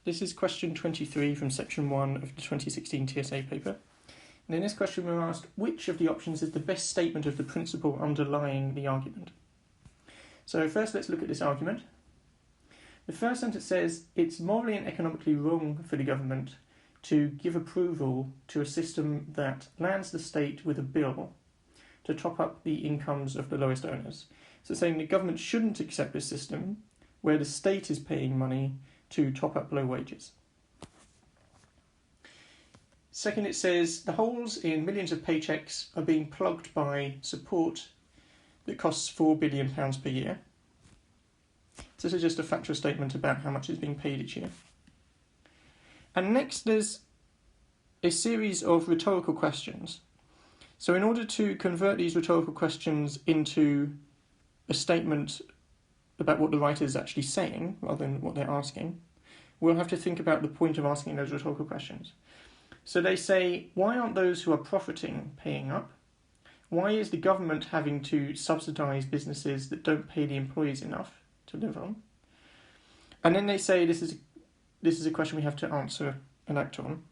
This is question 23 from section 1 of the 2016 TSA paper. And in this question we're asked which of the options is the best statement of the principle underlying the argument. So first let's look at this argument. The first sentence says it's morally and economically wrong for the government to give approval to a system that lands the state with a bill to top up the incomes of the lowest earners. So saying the government shouldn't accept this system where the state is paying money to top up low wages. Second, it says the holes in millions of paychecks are being plugged by support that costs £4 billion per year. So this is just a factual statement about how much is being paid each year. And next there's a series of rhetorical questions. So in order to convert these rhetorical questions into a statement about what the writer is actually saying, rather than what they're asking, we'll have to think about the point of asking those rhetorical questions. So they say, why aren't those who are profiting paying up? Why is the government having to subsidise businesses that don't pay the employees enough to live on? And then they say this is a question we have to answer and act on.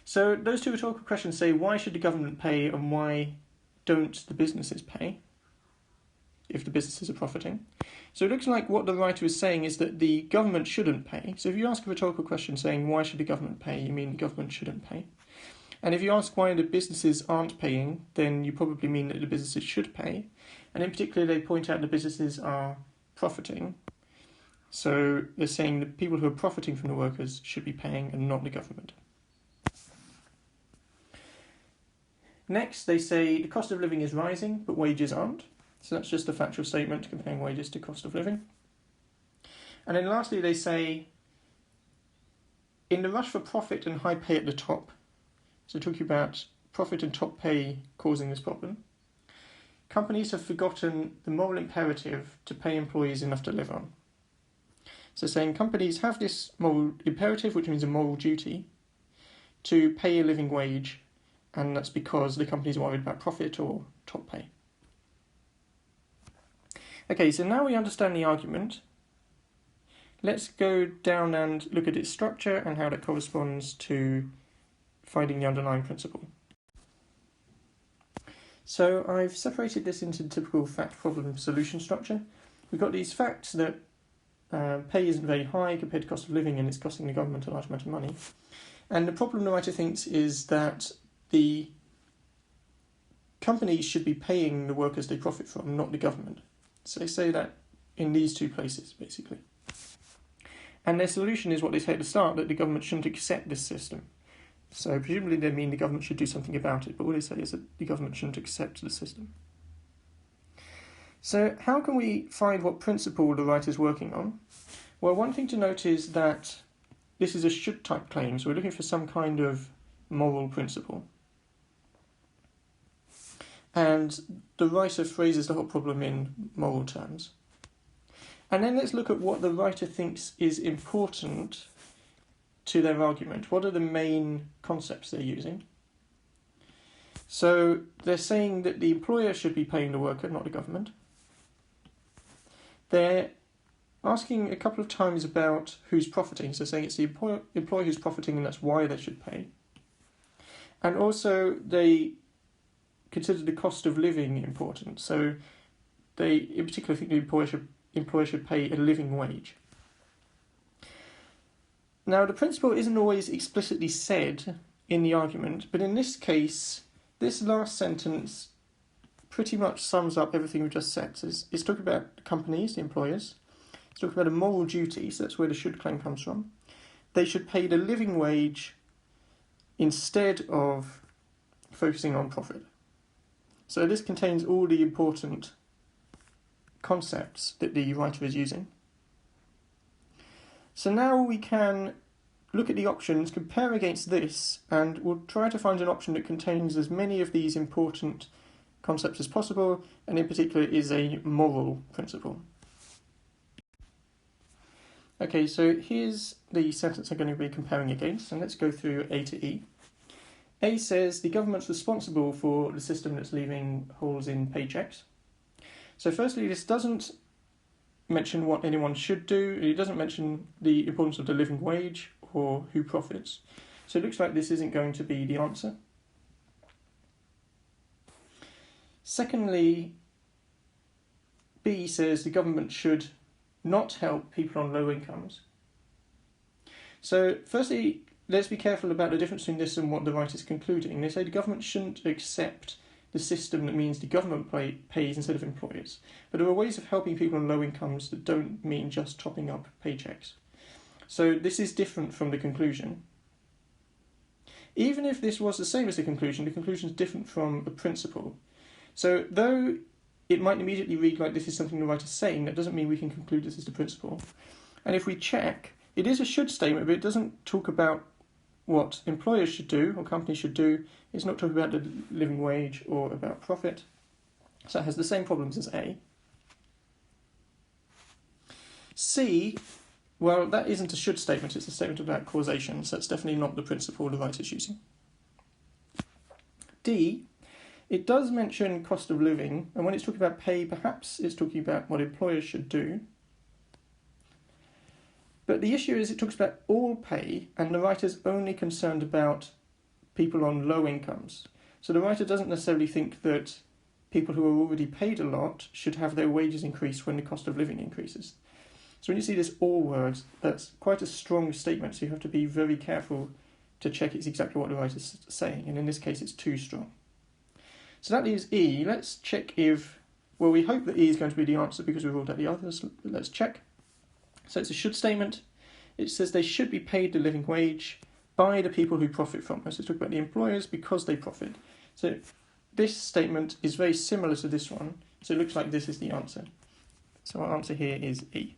So those two rhetorical questions say, why should the government pay and why don't the businesses pay if the businesses are profiting? So it looks like what the writer is saying is that the government shouldn't pay. So if you ask a rhetorical question saying, why should the government pay, you mean the government shouldn't pay. And if you ask why the businesses aren't paying, then you probably mean that the businesses should pay. And in particular, they point out the businesses are profiting. So they're saying that people who are profiting from the workers should be paying and not the government. Next, they say the cost of living is rising, but wages aren't. So that's just a factual statement comparing wages to cost of living. And then lastly, they say, in the rush for profit and high pay at the top, so talking about profit and top pay causing this problem, companies have forgotten the moral imperative to pay employees enough to live on. So saying companies have this moral imperative, which means a moral duty, to pay a living wage, and that's because the company's worried about profit or top pay. Okay, so now we understand the argument. Let's go down and look at its structure and how that corresponds to finding the underlying principle. So I've separated this into the typical fact problem solution structure. We've got these facts that pay isn't very high compared to cost of living and it's costing the government a large amount of money. And the problem the writer thinks is that the companies should be paying the workers they profit from, not the government. So they say that in these two places, basically. And their solution is what they say at the start, that the government shouldn't accept this system. So presumably they mean the government should do something about it, but what they say is that the government shouldn't accept the system. So how can we find what principle the writer's working on? Well, one thing to note is that this is a should type claim, so we're looking for some kind of moral principle. And the writer phrases the whole problem in moral terms. And then let's look at what the writer thinks is important to their argument. What are the main concepts they're using? So they're saying that the employer should be paying the worker, not the government. They're asking a couple of times about who's profiting, so saying it's the employer who's profiting and that's why they should pay. And also they consider the cost of living important, so they in particular think the employer should pay a living wage. Now the principle isn't always explicitly said in the argument, but in this case, this last sentence pretty much sums up everything we've just said. So it's talking about companies, the employers. It's talking about a moral duty, so that's where the should claim comes from. They should pay the living wage instead of focusing on profit. So this contains all the important concepts that the writer is using. So now we can look at the options, compare against this, and we'll try to find an option that contains as many of these important concepts as possible, and in particular is a moral principle. Okay, so here's the sentence I'm going to be comparing against, and let's go through A to E. A says the government's responsible for the system that's leaving holes in paychecks. So firstly, this doesn't mention what anyone should do. It doesn't mention the importance of the living wage or who profits. So it looks like this isn't going to be the answer. Secondly, B says the government should not help people on low incomes. So firstly, let's be careful about the difference between this and what the writer's concluding. They say the government shouldn't accept the system that means the government pays instead of employers. But there are ways of helping people on low incomes that don't mean just topping up paychecks. So this is different from the conclusion. Even if this was the same as the conclusion is different from a principle. So though it might immediately read like this is something the writer's saying, that doesn't mean we can conclude this is the principle. And if we check, it is a should statement, but it doesn't talk about what employers should do or companies should do. It's not talking about the living wage or about profit. So it has the same problems as A. C, well, that isn't a should statement, it's a statement about causation, so it's definitely not the principle the writer's using. D, it does mention cost of living, and when it's talking about pay, perhaps it's talking about what employers should do. But the issue is it talks about all pay, and the writer's only concerned about people on low incomes. So the writer doesn't necessarily think that people who are already paid a lot should have their wages increased when the cost of living increases. So when you see this all word, that's quite a strong statement, so you have to be very careful to check it's exactly what the writer's saying, and in this case it's too strong. So that leaves E. Let's check if, well, we hope that E is going to be the answer because we've ruled out the others. Let's check. So it's a should statement. It says they should be paid the living wage by the people who profit from it. So it's talking about the employers because they profit. So this statement is very similar to this one. So it looks like this is the answer. So our answer here is E.